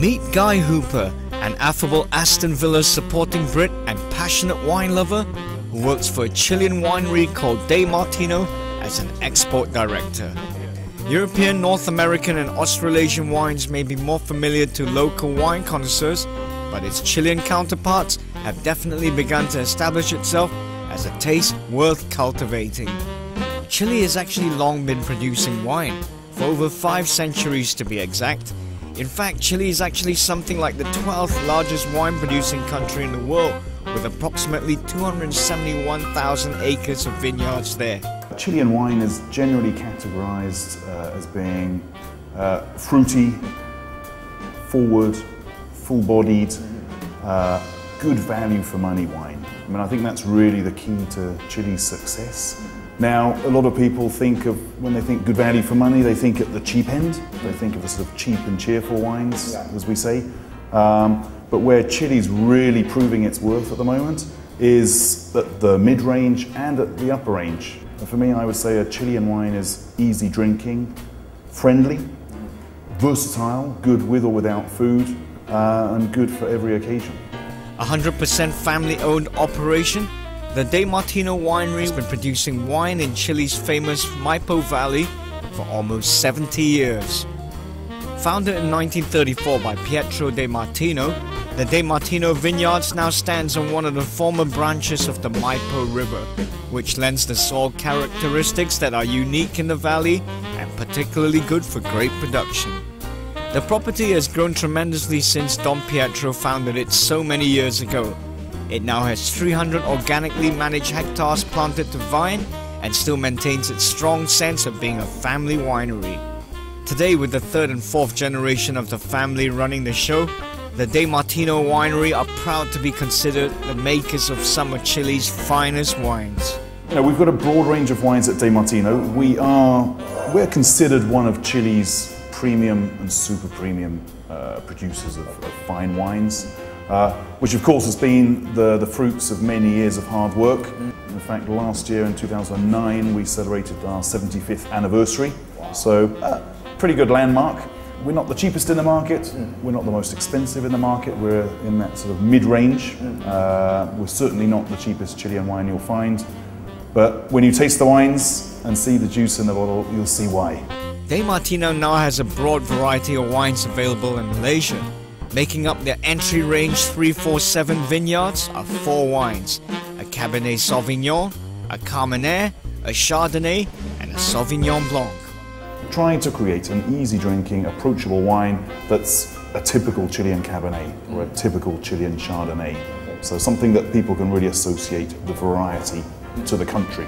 Meet Guy Hooper, an affable Aston Villa supporting Brit and passionate wine lover who works for a Chilean winery called De Martino as an export director. European, North American and Australasian wines may be more familiar to local wine connoisseurs, but its Chilean counterparts have definitely begun to establish itself as a taste worth cultivating. Chile has actually long been producing wine, for over 5 centuries to be exact. In fact, Chile is actually something like the 12th largest wine producing country in the world, with approximately 271,000 acres of vineyards there. Chilean wine is generally categorized as being fruity, forward, full-bodied, good value for money wine. I mean, I think that's really the key to Chile's success. Now, a lot of people think of, when they think good value for money, they think at the cheap end. They think of the sort of cheap and cheerful wines, as we say. But where Chile's really proving its worth at the moment is at the mid-range and at the upper range. And for me, I would say a Chilean wine is easy drinking, friendly, versatile, good with or without food, and good for every occasion. 100% family-owned operation, the De Martino winery has been producing wine in Chile's famous Maipo Valley for almost 70 years. Founded in 1934 by Pietro De Martino, the De Martino vineyards now stands on one of the former branches of the Maipo River, which lends the soil characteristics that are unique in the valley and particularly good for grape production. The property has grown tremendously since Don Pietro founded it so many years ago. It now has 300 organically managed hectares planted to vine and still maintains its strong sense of being a family winery. Today, with the 3rd and 4th generation of the family running the show, the De Martino winery are proud to be considered the makers of some of Chile's finest wines. You know, we've got a broad range of wines at De Martino. We're considered one of Chile's premium and super premium producers of fine wines, which of course has been the fruits of many years of hard work. In fact, last year in 2009 we celebrated our 75th anniversary, so pretty good landmark. We're not the cheapest in the market, we're not the most expensive in the market, we're in that sort of mid-range. We're certainly not the cheapest Chilean wine you'll find, but when you taste the wines and see the juice in the bottle, you'll see why. De Martino now has a broad variety of wines available in Malaysia. Making up their entry range 347 vineyards are 4 wines: a Cabernet Sauvignon, a Carmenère, a Chardonnay and a Sauvignon Blanc. Trying to create an easy drinking, approachable wine that's a typical Chilean Cabernet or a typical Chilean Chardonnay. So something that people can really associate the variety to the country.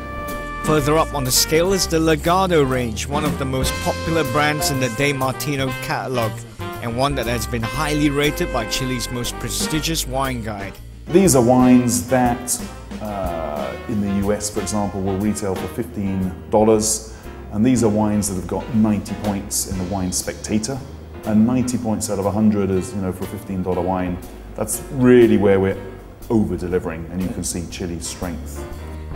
Further up on the scale is the Legado range, one of the most popular brands in the De Martino catalogue, and one that has been highly rated by Chile's most prestigious wine guide. These are wines that in the US, for example, will retail for $15, and these are wines that have got 90 points in the Wine Spectator, and 90 points out of 100 is, you know, for a $15 wine. That's really where we're over-delivering, and you can see Chile's strength.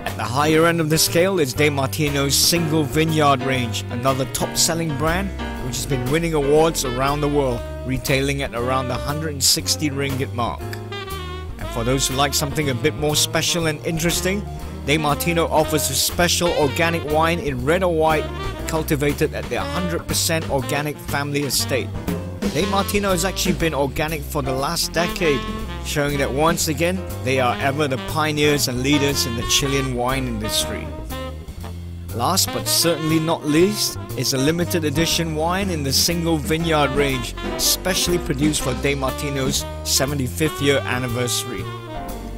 At the higher end of the scale is De Martino's Single Vineyard range, another top-selling brand which has been winning awards around the world, retailing at around the 160 ringgit mark. And for those who like something a bit more special and interesting, De Martino offers a special organic wine in red or white, cultivated at their 100% organic family estate. De Martino has actually been organic for the last decade, showing that once again they are ever the pioneers and leaders in the Chilean wine industry. Last but certainly not least is a limited edition wine in the Single Vineyard range, specially produced for De Martino's 75th year anniversary.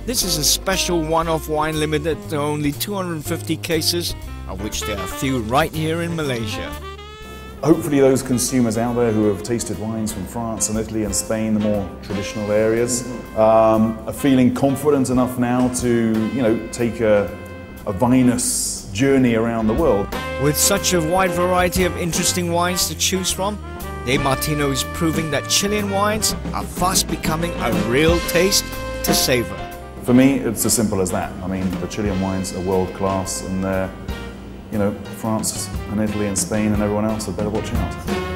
This is a special one-off wine limited to only 250 cases, of which there are few right here in Malaysia. Hopefully those consumers out there who have tasted wines from France and Italy and Spain, the more traditional areas, are feeling confident enough now to, you know, take a vinous journey around the world. With such a wide variety of interesting wines to choose from, De Martino is proving that Chilean wines are fast becoming a real taste to savor. For me, it's as simple as that. I mean, the Chilean wines are world class, and you know, France and Italy and Spain and everyone else had better watch out.